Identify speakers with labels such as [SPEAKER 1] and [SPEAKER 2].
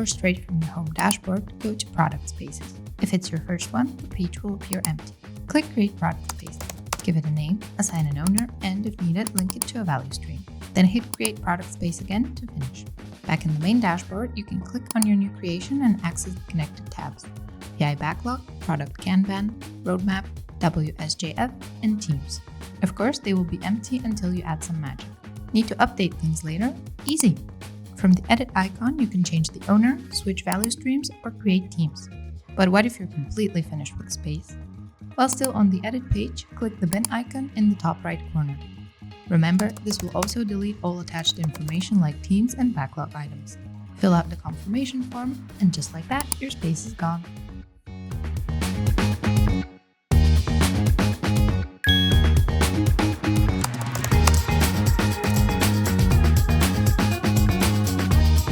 [SPEAKER 1] straight from your home dashboard, go to Product Spaces. If it's your first one, the page will appear empty. Click Create Product Spaces. Give it a name, assign an owner, and if needed, link it to a value stream. Then hit Create Product Space again to finish. Back in the main dashboard, you can click on your new creation and access the connected tabs: PI Backlog, Product Kanban, Roadmap, WSJF, and Teams. Of course, they will be empty until you add some magic. Need to update things later? Easy! From the edit icon, you can change the owner, switch value streams, or create teams. But what if you're completely finished with space? While still on the edit page, click the bin icon in the top right corner. Remember, this will also delete all attached information like teams and backlog items. Fill out the confirmation form, and just like that, your space is gone.